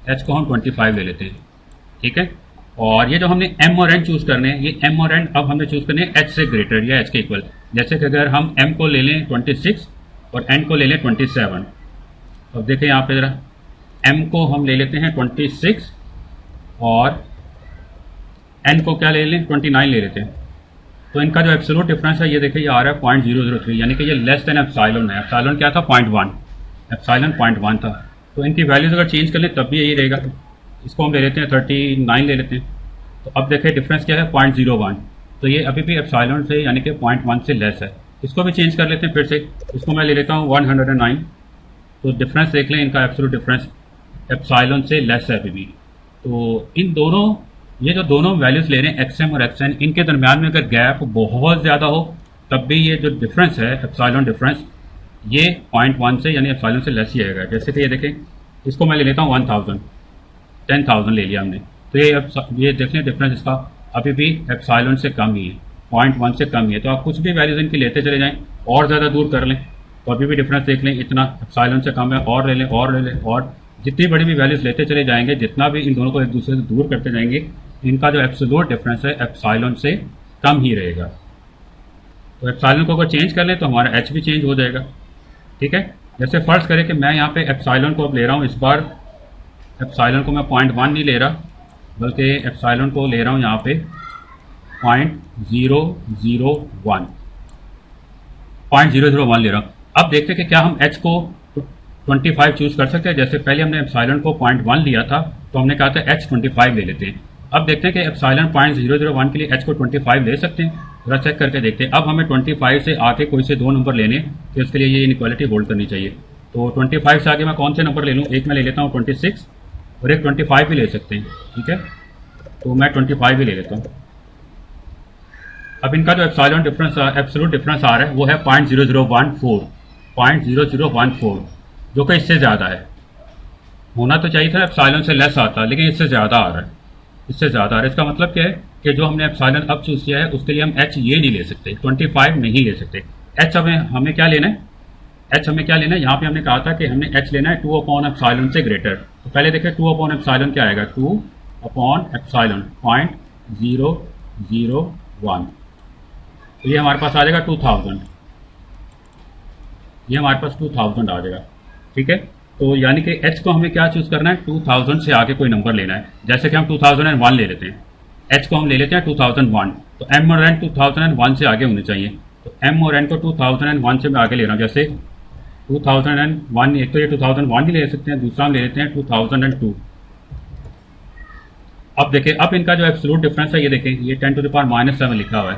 h को हम 25 ले लेते हैं, ठीक है। और ये जो हमने m और n चूज करने हैं, ये m और n अब हमें चूज करने हैं h से ग्रेटर या h के इक्वल। जैसे कि अगर हम m को ले लें 26 और n को ले लें 27, अब देखें यहाँ पे जरा, m को हम ले लेते हैं 26 और n को क्या ले लें 29 ले लेते हैं, तो इनका जो एब्सोल्यूट डिफरेंस है ये देखिए, ये आ रहा है 0.003, यानी कि ये लेस देन एप्सिलॉन है। एप्सिलॉन क्या था 0.1, एप्सिलॉन 0.1 था। तो इनकी वैल्यूज अगर चेंज कर लें तब भी यही रहेगा। इसको हम ले लेते हैं 39 ले लेते हैं, तो अब देखें डिफरेंस क्या है 0.01, तो ये अभी भी एप्सिलॉन से यानी कि 0.1 से लेस है। इसको भी चेंज कर लेते हैं फिर से, इसको मैं ले लेता हूँ 109, तो डिफरेंस देख लें, इनका एब्सोल्यूट डिफरेंस एप्सिलॉन से लेस है अभी भी। तो इन दोनों, ये जो दोनों वैल्यूज ले रहे हैं xm और xn, इनके दरमियान में अगर गैप बहुत ज़्यादा हो तब भी ये जो डिफरेंस है एप्सिलॉन डिफरेंस, ये 0.1 से यानी एप्सिलॉन से लेस ही आएगा। जैसे कि ये देखें, इसको मैं ले लेता हूँ 10,000 ले लिया हमने, तो ये देख लें डिफरेंस इसका अभी भी एप्सिलॉन से कम ही है, 0.1 से कम ही है। तो आप कुछ भी वैल्यूज इनकी लेते चले जाएं और ज़्यादा दूर कर लें तो अभी भी डिफरेंस देख लें इतना एप्सिलॉन से कम है, और ले लें और ले लें, और जितनी बड़ी भी वैल्यूज लेते चले जाएंगे, जितना भी इन दोनों को एक दूसरे से दूर करते जाएंगे, इनका जो एब्सोल्यूट डिफरेंस है एप्सिलॉन से कम ही रहेगा। तो एप्सिलॉन को अगर चेंज कर लें तो हमारा h भी चेंज हो जाएगा, ठीक है। जैसे फर्ज करें कि मैं यहाँ पे एप्सिलॉन को अब ले रहा हूँ, इस बार एप्सिलॉन को मैं 0.1 नहीं ले रहा, बल्कि एप्सिलॉन को ले रहा हूँ यहाँ पे 0.001 ले रहा हूँ। अब देखते हैं कि क्या हम h को 25 चूज कर सकते हैं। जैसे पहले हमने एप्सिलॉन को 0.1 लिया था, तो हमने कहा था h 25 ले लेते हैं। अब देखते हैं कि एप्सिलॉन 0.001 के लिए h को 25 ले सकते हैं, थोड़ा चेक करके देखते हैं। अब हमें 25 से आगे कोई से दो नंबर लेने, तो इसके लिए ये इनइक्वालिटी होल्ड करनी चाहिए। तो 25 से आगे मैं कौन से नंबर ले लूँ, एक मैं ले लेता हूँ 26 और एक 25 भी ले सकते हैं, ठीक है। तो मैं 25 भी ले लेता हूँ। अब इनका जो एप्सिलॉन डिफरेंस एब्सोल्यूट डिफरेंस आ रहा है वो है 0.0014, जो कि इससे ज़्यादा है। होना तो चाहिए था एप्सिलॉन से लेस आता, लेकिन इससे ज़्यादा आ रहा है, इससे ज़्यादा आ रहा है। इसका मतलब क्या है कि जो हमने एप्सिलॉन अब चूज किया है उसके लिए हम h ये नहीं ले सकते, 25 नहीं ले सकते। h हमें क्या लेना है, h हमें क्या लेना है, यहाँ पे हमने कहा था कि हमने h लेना है 2 अपॉन एप्सिलॉन से ग्रेटर। तो पहले देखें 2 अपॉन एप्सिलॉन क्या आएगा, 2 अपॉन एप्सिलॉन 0.001, तो ये हमारे पास आ जाएगा 2000, ये हमारे पास 2000 आ जाएगा, ठीक है। तो यानी कि h को हमें क्या चूज करना है, 2000 से आगे कोई नंबर लेना है। जैसे कि हम 2001 ले लेते हैं, h को हम ले लेते हैं 2001, तो m और n 2001 से आगे होने चाहिए। तो m और n को 2001 से मैं आगे ले रहा हूँ। जैसे 2001, एक तो ये 2001 ही ले सकते हैं, दूसरा हम ले लेते हैं 2002। अब देखें, अब इनका जो एब्सोल्यूट डिफरेंस है ये देखें, ये 10⁻⁻7 लिखा हुआ है।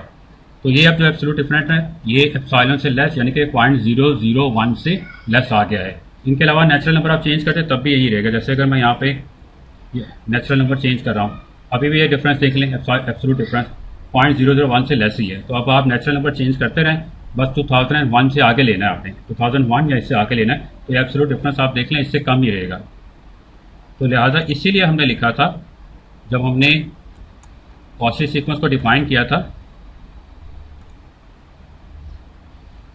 तो ये अब जो एब्सोल्यूट डिफरेंस है ये एप्सिलॉन से लेस यानी कि 0.001 से लेस आ गया है। इनके अलावा नेचुरल नंबर आप चेंज करते तब भी यही रहेगा। जैसे अगर मैं यहाँ पे नेचुरल नंबर चेंज कर रहा हूँ, अभी भी ये डिफरेंस देख लें, एब्सोल्यूट डिफरेंस 0.001 से लेस ही है। तो अब आप नेचुरल नंबर चेंज करते रहें, बस 2001 से आगे लेना है आपने, 2001 या इससे आगे लेना है, तो एब्सोल्यूट डिफरेंस आप देख लें इससे कम ही रहेगा। तो लिहाजा इसीलिए हमने लिखा था, जब हमने कॉची सीक्वेंस को डिफाइन किया था,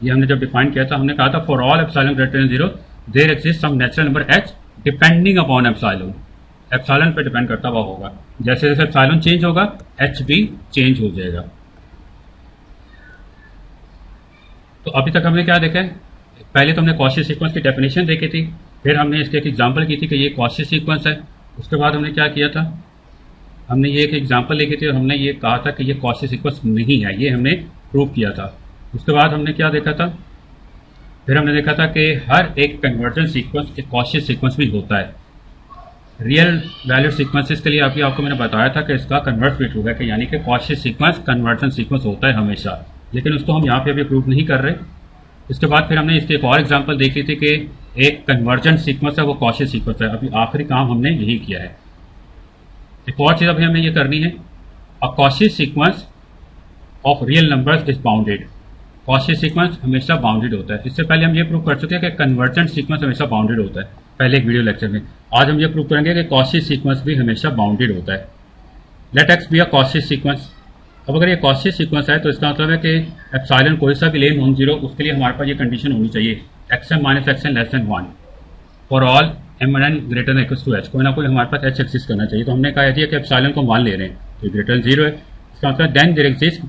ये हमने जब डिफाइन किया था, हमने कहा था for all epsilon greater than 0 there exist some natural number h depending upon epsilon. Epsilon पे डिपेंड करता हुआ होगा, जैसे जैसे एप्सिलॉन चेंज होगा h भी चेंज हो जाएगा। तो अभी तक हमने क्या देखा है, पहले तो हमने कॉची सीक्वेंस की डेफिनेशन देखी थी, फिर हमने इसके एक एग्जांपल की थी कि ये कॉची सीक्वेंस है। उसके बाद हमने क्या किया था, हमने ये एक एग्जांपल लिखी थी और हमने ये कहा था कि ये कॉची सीक्वेंस नहीं है, ये हमने प्रूव किया था। उसके बाद हमने क्या देखा था, फिर हमने देखा था कि हर एक कन्वर्जन सीक्वेंस एक कॉची सीक्वेंस भी होता है। रियल वैल्यू सीक्वेंसेस के लिए अभी आपको मैंने बताया था कि इसका कन्वर्स भी ट्रू है, कि यानी कि कॉची सीक्वेंस कन्वर्जन सीक्वेंस होता है हमेशा, लेकिन उसको हम यहाँ पे अभी प्रूव नहीं कर रहे। इसके बाद फिर हमने इसकी एक और एग्जांपल देखी थी कि एक कन्वर्जन सीक्वेंस है वो कॉची सीक्वेंस है। अभी आखिरी काम हमने यही किया है। एक और चीज अभी हमें ये करनी है, a Cauchy sequence of real numbers is bounded. Cauchy sequence हमेशा बाउंडेड होता है। इससे पहले हम ये प्रूव कर चुके हैं कि कन्वर्जेंट सीक्वेंस हमेशा बाउंडेड होता है, पहले एक वीडियो लेक्चर में। आज हम ये प्रूव करेंगे कि कॉची सीक्वेंस भी हमेशा बाउंडेड होता है। Let X be a Cauchy sequence. अब अगर ये कॉशी सीक्वेंस है तो इसका मतलब है कि एप्सिलॉन कोई सा भी ले नॉन जीरो, उसके लिए हमारे पास ये कंडीशन होनी चाहिए X M minus X N less than 1 for all M N greater than equals to H. कोई ना कोई हमारे पास एच एक्सिस्ट करना चाहिए। तो हमने कहा दिया कि एप्सिलॉन को 1 ले रहे हैं तो ग्रेटर देन 0 है। इसका मतलब then there exist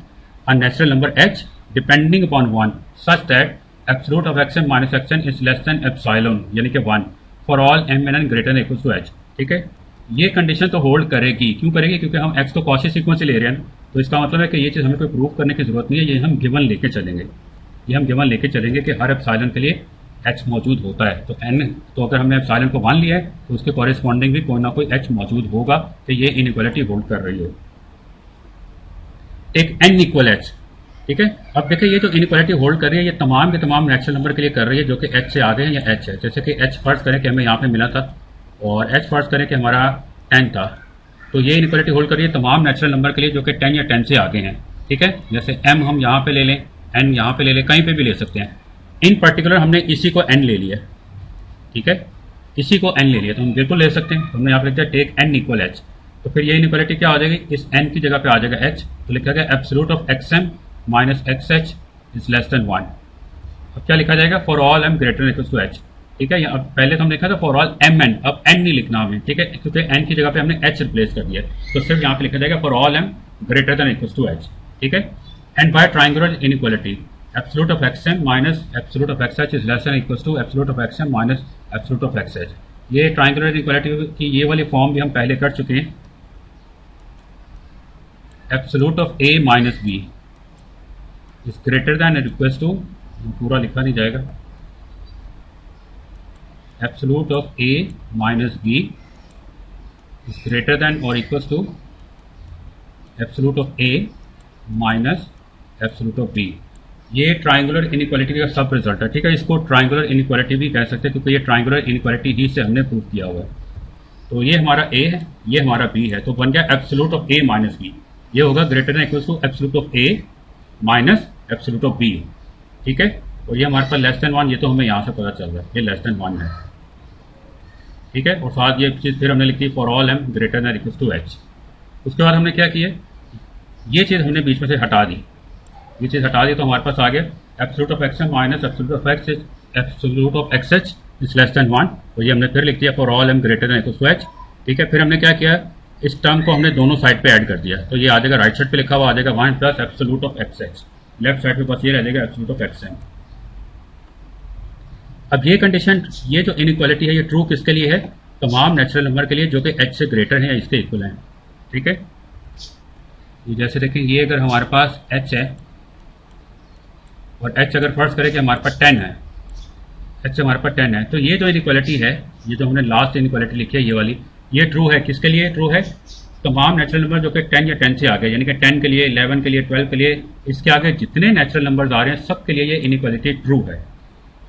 a natural number H depending upon 1 such that absolute of X M minus X N is less than epsilon यानी कि 1 for all M N greater than equals to H. ठीक है, ये condition तो hold करेगी। क्यों करेगी? क्योंकि हम एक्स को कॉशी सीक्वेंस से ले रहे हैं। तो इसका मतलब है कि ये चीज़ हमें कोई प्रूफ करने की जरूरत नहीं है, ये हम गिवन लेके चलेंगे। ये हम गिवन लेके चलेंगे कि हर एप्सिलॉन के लिए एच मौजूद होता है। तो एन, तो अगर हमने एप्सिलॉन को 1 लिया है तो उसके कॉरेस्पॉन्डिंग भी कोई ना कोई एच मौजूद होगा कि ये इनइक्वालिटी होल्ड कर रही हो। Take N equal H. ठीक है, अब देखिए ये जो इनइक्वालिटी होल्ड कर रही है ये तमाम के तमाम नेचुरल नंबर के लिए कर रही है जो कि एच से आगे हैं या एच है। जैसे कि एच फर्ज करें कि हमें यहाँ पे मिला था और एच फर्ज करें कि हमारा 10 था, तो ये इनइक्वालिटी होल्ड कर रही है तमाम नेचुरल नंबर के लिए जो कि 10 या 10 से आगे हैं। ठीक है, जैसे एम हम यहाँ पे ले लें, एन यहाँ पे ले लें, कहीं पे भी ले सकते हैं। इन पर्टिकुलर हमने इसी को एन ले लिया। ठीक है, इसी को एन ले लिया तो हम बिल्कुल ले सकते हैं। हमने यहाँ पे लिख दिया टेक एन इक्वल एच। तो फिर ये इनइक्वालिटी क्या आ जाएगी? इस एन की जगह पे आ जाएगा एच। तो लिखा गया absolute of x M minus X H is less than 1। अब क्या लिखा जाएगा? For all M greater than equals to H. ठीक है, अब पहले तो हम लिखा था फॉर ऑल एम एन, अब एन नहीं लिखना हमें। ठीक है, क्योंकि एन की जगह पे हमने एच रिप्लेस कर दिया तो सिर्फ यहाँ पे लिखा जाएगा for all M greater than equals to H. ठीक है, and by triangular inequality absolute of x M minus absolute of x H is less than equals to absolute of x M minus absolute of x h. ये triangular inequality की ये वाली form भी हम पहले कर चुके हैं। Absolute of A minus B is greater than equals to, पूरा लिखा नहीं जाएगा, absolute of A minus B is greater than और equals to absolute of A minus absolute of B. ये ट्रायंगुलर इनइक्वालिटी का सब रिजल्ट है। ठीक है, इसको ट्रायंगुलर इनइक्वालिटी भी कह सकते हैं क्योंकि ये ट्रायंगुलर इनइक्वालिटी ही से हमने प्रूव किया हुआ है। तो ये हमारा ए है, ये हमारा बी है, तो बन गया absolute of A minus b. ये होगा greater than equals to absolute of A minus absolute of b. ठीक है, और ये हमारे पास लेस देन 1, ये तो हमें यहाँ से पता चल रहा है ये लेस देन 1 है। ठीक है, और साथ ये चीज़ फिर हमने लिख दी for all M greater than equals to H. उसके बाद हमने क्या किया? ये चीज़ हमने बीच में से हटा दी, ये चीज़ हटा दी तो हमारे पास आ गया absolute of x M minus absolute of x h, absolute of x H is less than 1। तो ये हमने फिर लिख दिया for all M greater than equals to H. ठीक है, फिर हमने क्या किया? इस टर्म को हमने दोनों साइड पे ऐड कर दिया तो ये आ जाएगा राइट साइड पे लिखा हुआ आ जाएगा 1 plus absolute of x H, left side पे बस ये रह जाएगा एब्सोल्यूट ऑफ एक्स एम। अब ये कंडीशन, ये जो इनइक्वालिटी है ये ट्रू किसके लिए है? तमाम नेचुरल नंबर के लिए जो कि एच से ग्रेटर है या इसके इक्वल है। ठीक है, ये जैसे देखें ये अगर हमारे पास एच है और एच अगर फर्ज करें कि हमारे पास 10 है, एच हमारे पास 10 है, तो ये जो इनइक्वालिटी है, ये जो हमने लास्ट इनइक्वालिटी लिखी है ये वाली, ये ट्रू है। किसके लिए ट्रू है? तमाम नेचुरल नंबर जो कि 10 या 10 से आगे, यानी कि 10 के लिए, 11 के लिए, 12 के लिए, इसके आगे जितने नेचुरल नंबर्स आ रहे हैं सब के लिए ये इनइक्वालिटी ट्रू है।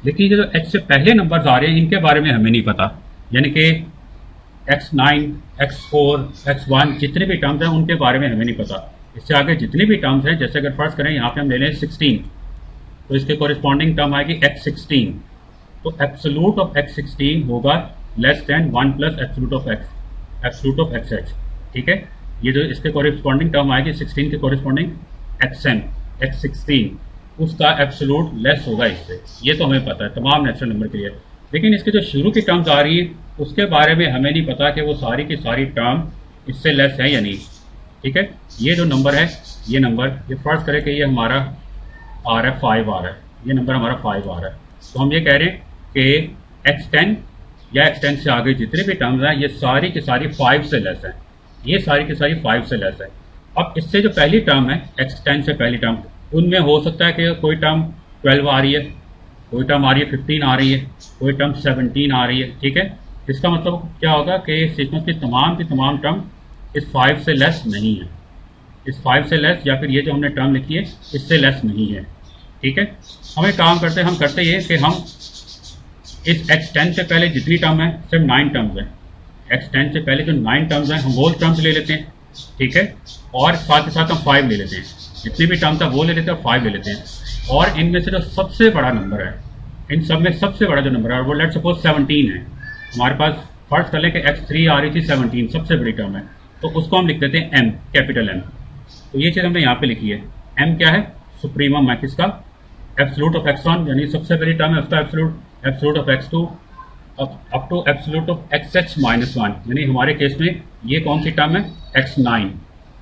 लेकिन ये जो एच से पहले नंबर्स आ रहे हैं इनके बारे में हमें नहीं पता, यानी कि x9, x4, x1 जितने भी टर्म्स हैं उनके बारे में हमें नहीं पता। इससे आगे जितने भी टर्म्स हैं, जैसे अगर फर्स्ट करें यहाँ पे हम ले लें 16, तो इसके कॉरेस्पॉन्डिंग टर्म आएगी x16। तो एब्सोल्यूट ऑफ x16 होगा less than 1 plus absolute of x, absolute of xh। ठीक है, ये जो इसके कॉरेस्पॉन्डिंग टर्म आएगी 16 के कॉरेस्पॉन्डिंग xn, x16 उसका एब्सोल्यूट लेस होगा इससे। ये तो हमें पता है तमाम नेचुरल नंबर के लिए। लेकिन इसके जो शुरू की टर्म्स आ रही है उसके बारे में हमें नहीं पता कि वो सारी की सारी टर्म इससे लेस है या नहीं। ठीक है, ये जो नंबर है, ये नंबर, ये फर्ज करें कि ये हमारा आ रहा है 5 आ रहा है, ये नंबर हमारा 5 आ रहा है, तो हम ये कह रहे हैं कि x10 या x10 से आगे जितने भी टर्म्स हैं ये सारी की सारी 5 से लेस है, ये सारी की सारी 5 से लेस है। अब इससे जो पहली टर्म है x10 से पहली टर्म, उनमें हो सकता है कि कोई टर्म 12 आ रही है, कोई टर्म आ रही है 15 आ रही है, कोई टर्म 17 आ रही है। ठीक है, इसका मतलब क्या होगा कि सीक्वेंस की तमाम टर्म इस 5 से लेस नहीं है, इस 5 से लेस, या फिर ये जो हमने टर्म लिखी है इससे लेस नहीं है। ठीक है, हमें काम करते हम करते ये कि हम इस x10 से पहले जितनी टर्म है, सिर्फ 9 टर्म्स हैं, x10 से पहले जो 9 टर्म्स हैं हम वो टर्म्स ले लेते हैं। ठीक है, और साथ ही साथ हम 5 ले लेते हैं, जितनी भी टर्म्स है वो ले लेते हैं, 5 ले लेते हैं। और इनमें से जो सबसे बड़ा नंबर है, इन सब में सबसे बड़ा जो नंबर है वो लेट्स सपोज 17 है। हमारे पास फर्ज कर लें कि x3 आ रही थी 17, सबसे बड़ी टर्म है, तो उसको हम लिख देते हैं एम, कैपिटल एम। तो ये चीज़ हमने यहाँ पे लिखी है। एम क्या है? सुप्रीमम है किसका? एब्सोल्यूट ऑफ x1, यानी सबसे बड़ी टर्म है उसका absolute, absolute of x2 up to absolute of xh minus 1, यानी हमारे केस में ये कौन सी टर्म है? x9।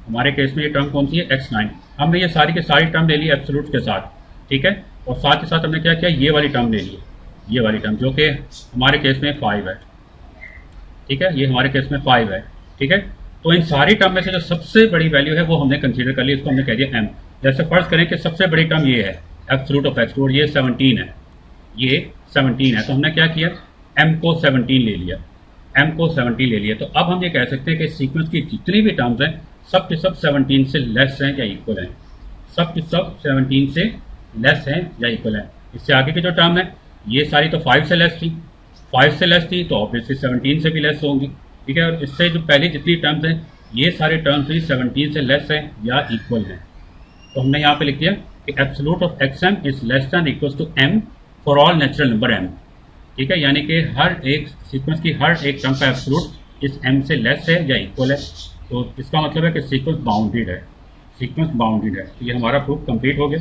हमारे केस में ये टर्म कौन सी है? x9। हमने ये सारी की सारी टर्म ले ली एब्सोल्यूट के साथ, ठीक है। और साथ ही साथ हमने क्या किया? ये वाली टर्म ले ली, ये वाली टर्म जो कि हमारे केस में 5 है, ठीक है। ये हमारे केस में 5 है, ठीक है। तो इन सारी टर्म में से जो सबसे बड़ी वैल्यू है वो हमने कंसीडर कर ली, इसको हमने कह दिया एम। जैसे फर्ज करें कि सबसे बड़ी टर्म ये है एब्सोल्यूट ऑफ x2 और ये 17 है, ये 17 है, तो हमने क्या किया? m को 17 ले लिया, m को 17 ले लिया। तो अब हम ये कह सकते हैं कि सीक्वेंस की जितनी भी टर्म्स हैं सब के सब 17 से लेस हैं या इक्वल हैं, सब के सब 17 से लेस हैं या इक्वल हैं। इससे आगे की जो टर्म है ये सारी तो 5 से लेस थी, 5 से लेस थी तो ऑब्वियसली 17 से भी लेस होंगी, ठीक है। और इससे जो पहली जितनी टर्म्स हैं ये सारे टर्म्स भी 17 से लेस हैं या इक्वल हैं। तो हमने यहाँ पे लिख दिया कि absolute of xm is less than equal to m for all natural number m, ठीक है। यानी कि हर एक सीक्वेंस की हर एक टर्म का एब्सोल्यूट इस m से लेस है या इक्वल है। तो इसका मतलब है कि सीक्वेंस बाउंडेड है, सीक्वेंस बाउंडेड है। तो ये हमारा प्रूफ कंप्लीट हो गया।